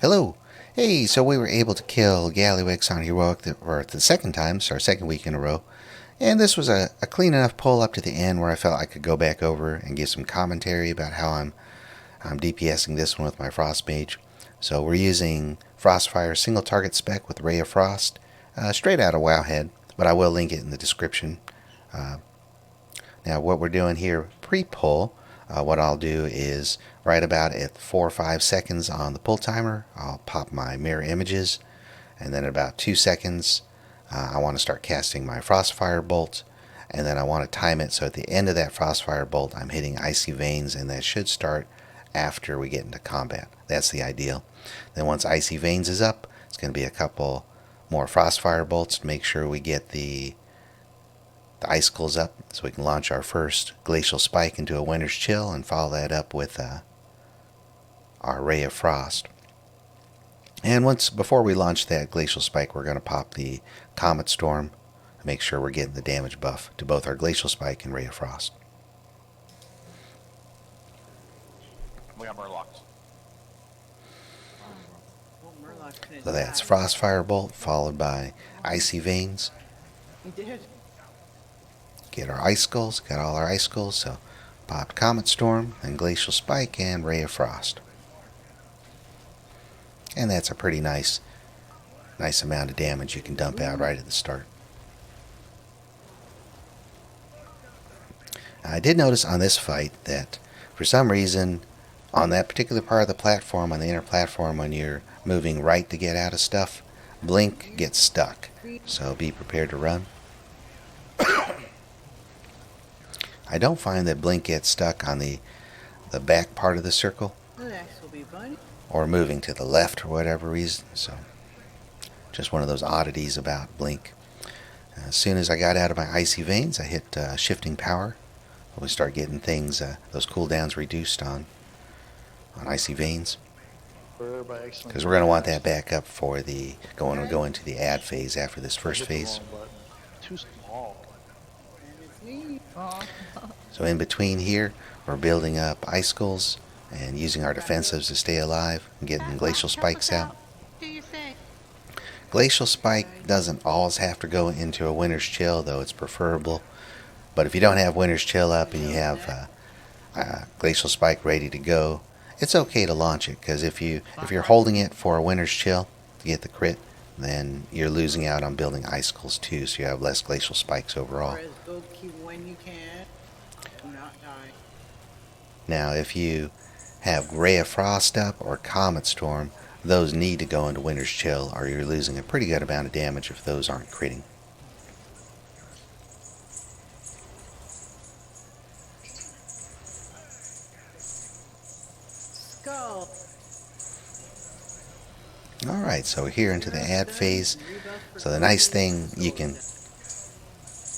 Hello. Hey, so we were able to kill Gallywix on Heroic for the second time, so our second week in a row. And this was a clean enough pull up to the end where I felt I could go back over and give some commentary about how I'm DPSing this one with my Frost Mage. So we're using Frostfire single target spec with Ray of Frost, straight out of Wowhead, but I will link it in the description. Now what we're doing here pre-pull, what I'll do is right about at 4 or 5 seconds on the pull timer, I'll pop my mirror images, and then at about 2 seconds I want to start casting my Frostfire bolt, and then I want to time it so at the end of that Frostfire bolt I'm hitting Icy Veins, and that should start after we get into combat. That's the ideal. Then once Icy Veins is up, it's going to be a couple more Frostfire bolts to make sure we get the icicles up so we can launch our first Glacial Spike into a Winter's Chill and follow that up with our Ray of Frost. And before we launch that Glacial Spike, we're going to pop the Comet Storm to make sure we're getting the damage buff to both our Glacial Spike and Ray of Frost. We got Murlocs. So that's Frostfire Bolt followed by Icy Veins. We did. Get our icicles, got all our icicles, so popped Comet Storm, and Glacial Spike, and Ray of Frost. And that's a pretty nice amount of damage you can dump out right at the start. I did notice on this fight that for some reason on that particular part of the platform, on the inner platform, when you're moving right to get out of stuff, Blink gets stuck. So be prepared to run. I don't find that Blink gets stuck on the back part of the circle or moving to the left for whatever reason. So just one of those oddities about Blink. As soon as I got out of my Icy Veins, I hit Shifting Power. We start getting things, those cooldowns reduced on Icy Veins. Because we're going to want that back up for when we go into the ad phase after this first phase. So in between here, we're building up icicles and using our defensives to stay alive and getting Glacial Spikes out. Glacial Spike doesn't always have to go into a Winter's Chill, though it's preferable. But if you don't have Winter's Chill up and you have Glacial Spike ready to go, it's okay to launch it, because if you're holding it for a Winter's Chill to get the crit, then you're losing out on building icicles too, so you have less Glacial Spikes overall. Now if you have Ray of Frost up or Comet Storm, those need to go into Winter's Chill, or you're losing a pretty good amount of damage if those aren't critting. Alright, so we're here into the ad phase. So the nice thing you can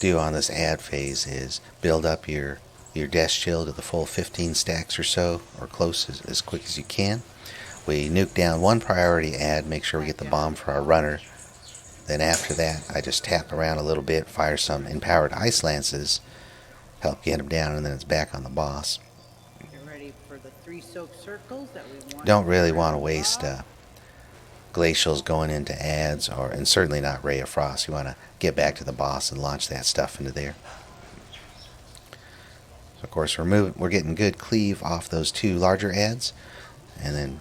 do on this ad phase is build up your Death Shield to the full 15 stacks or so, or close as quick as you can. We nuke down one priority ad, make sure we get the bomb for our runner. Then after that, I just tap around a little bit, fire some empowered Ice Lances, help get him down, and then it's back on the boss. Don't really want to waste glacials going into ads, and certainly not Ray of Frost. You want to get back to the boss and launch that stuff into there. So of course we're getting good cleave off those two larger ads, and then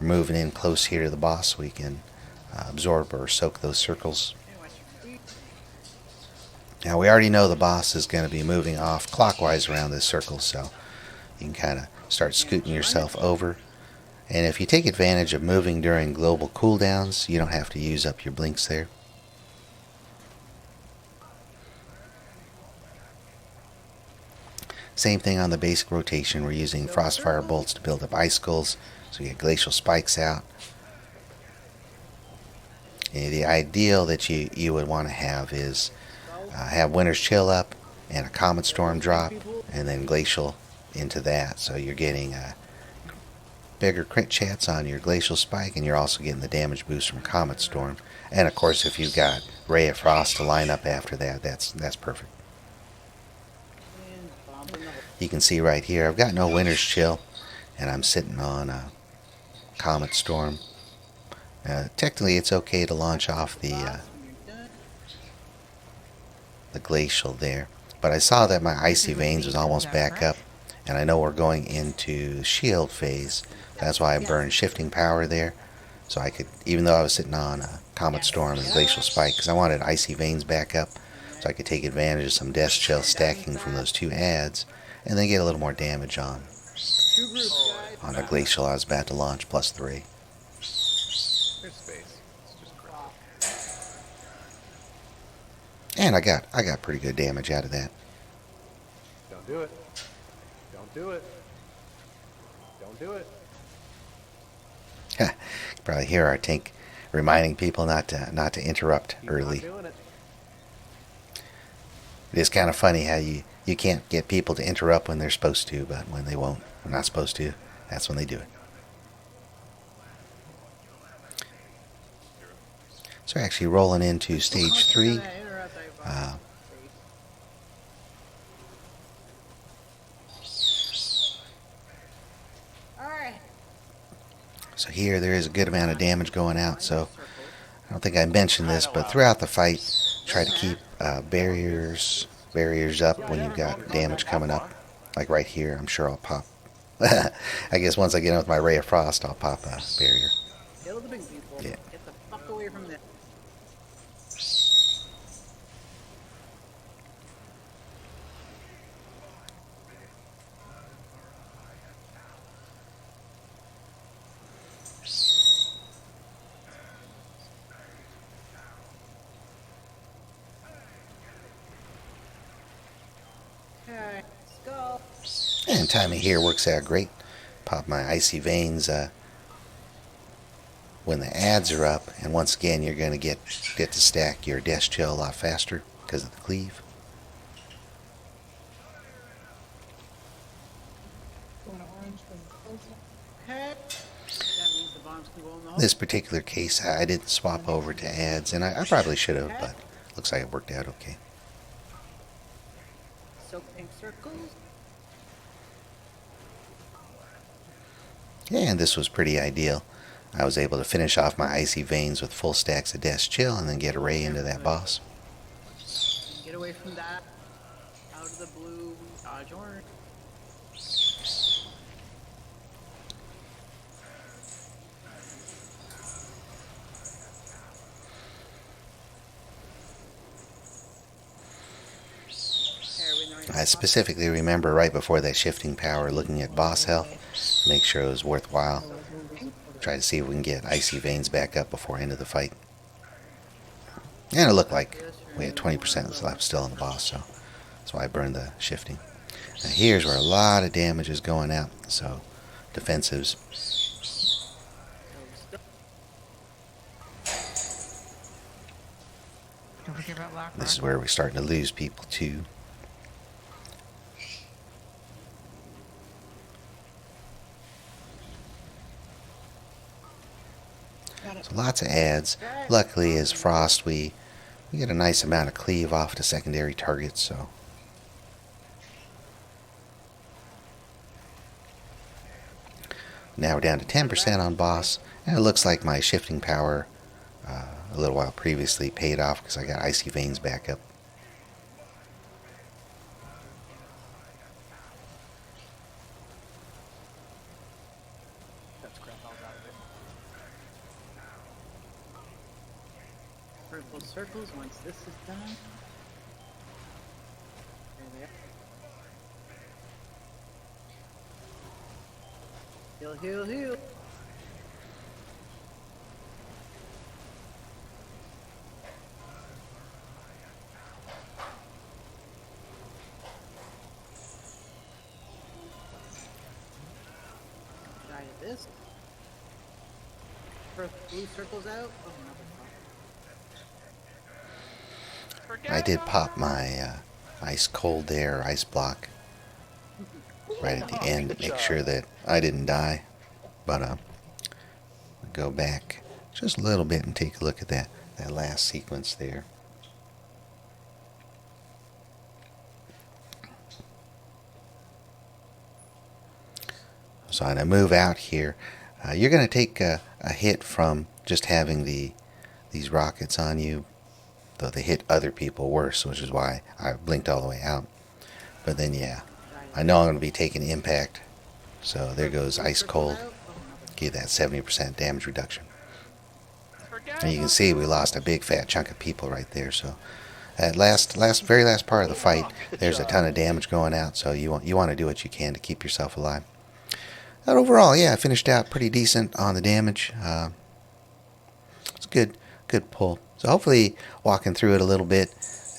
we're moving in close here to the boss so we can absorb or soak those circles. Now we already know the boss is going to be moving off clockwise around this circle, so you can kind of start scooting yourself over. And if you take advantage of moving during global cooldowns, you don't have to use up your blinks there. Same thing on the basic rotation. We're using Frostfire bolts to build up icicles, so we get Glacial Spikes out. And the ideal that you would want to have is have Winter's Chill up and a Comet Storm drop, and then Glacial into that, so you're getting bigger crit chats on your Glacial Spike, and you're also getting the damage boost from Comet Storm. And of course, if you've got Ray of Frost to line up after that, that's perfect. You can see right here, I've got no Winter's Chill, and I'm sitting on a Comet Storm. Technically, it's okay to launch off the glacial there, but I saw that my icy veins was almost back up, and I know we're going into shield phase. That's why I burned shifting power there, so I could, even though I was sitting on a Comet Storm and Glacial Spike, because I wanted icy veins back up, so I could take advantage of some Death Shell stacking from those two adds, and then get a little more damage on a glacial I was about to launch +3. There's space. It's just crap. And I got pretty good damage out of that. Don't do it. Don't do it. Don't do it. You probably hear our tank reminding people not to interrupt He's early. Not doing it. It is kind of funny how you can't get people to interrupt when they're supposed to, but when they won't, they're not supposed to, that's when they do it. So we're actually rolling into stage 3. So here there is a good amount of damage going out, so I don't think I mentioned this, but throughout the fight, try to keep barriers up when you've got damage coming up. Like right here, I'm sure I'll pop. I guess once I get in with my Ray of Frost, I'll pop a barrier. Kill the big people. Yeah. Get the fuck away from this. Alright, let's go. And timing here works out great. Pop my icy veins when the adds are up, and once again you're going to get to stack your Death Chill a lot faster because of the cleave. Okay. That means the bombs can go in the hole. This particular case, I didn't swap over to adds, and I probably should have, but looks like it worked out okay. Soak pink circles. Yeah, and this was pretty ideal. I was able to finish off my icy veins with full stacks of Death Chill and then get a ray into that boss. Get away from that. Out of the blue. Dodge orange. I specifically remember right before that shifting power looking at boss health, make sure it was worthwhile. Try to see if we can get icy veins back up before end of the fight. And it looked like we had 20% left still on the boss, so that's why I burned the shifting. Now here's where a lot of damage is going out, so defensives. Don't forget about Lock This is where we're starting to lose people too. So lots of adds. Luckily, as Frost, we get a nice amount of cleave off to secondary targets. So now we're down to 10% on boss, and it looks like my shifting power a little while previously paid off because I got icy veins back up. That's crap. I was out of it. Purple circles once this is done. There they are. Heal, heal, heal. Die at this. Blue circles out. Oh, no. I did pop my ice cold there, ice block, right at the end to make sure that I didn't die. But go back just a little bit and take a look at that last sequence there. So when I move out here, You're going to take a hit from just having these rockets on you, though they hit other people worse, which is why I blinked all the way out. But then, yeah, I know I'm going to be taking impact. So there goes Ice Cold. Give that 70% damage reduction. And you can see we lost a big fat chunk of people right there. So at very last part of the fight, there's a ton of damage going out. So you want to do what you can to keep yourself alive. But overall, yeah, I finished out pretty decent on the damage. It's a good pull. So hopefully, walking through it a little bit,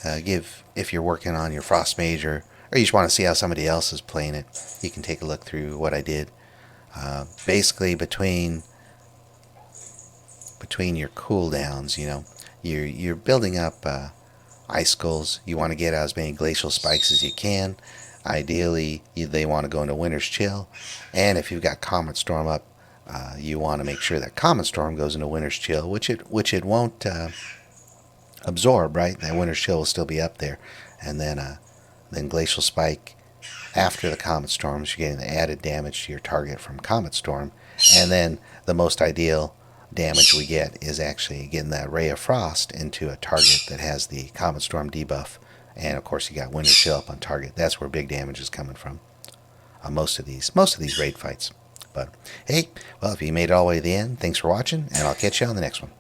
if you're working on your Frost Mage or you just want to see how somebody else is playing it, you can take a look through what I did. Basically, between your cooldowns, you're building up icicles. You want to get out as many glacial spikes as you can. Ideally, they want to go into Winter's Chill, and if you've got Comet Storm up, you want to make sure that Comet Storm goes into Winter's Chill, which it won't absorb, right? That Winter's Chill will still be up there, and then Glacial Spike after the Comet Storms. You're getting the added damage to your target from Comet Storm, and then the most ideal damage we get is actually getting that Ray of Frost into a target that has the Comet Storm debuff. And of course, you got Winter Chill up on target. That's where big damage is coming from. Most of these raid fights. But hey, well, if you made it all the way to the end, thanks for watching, and I'll catch you on the next one.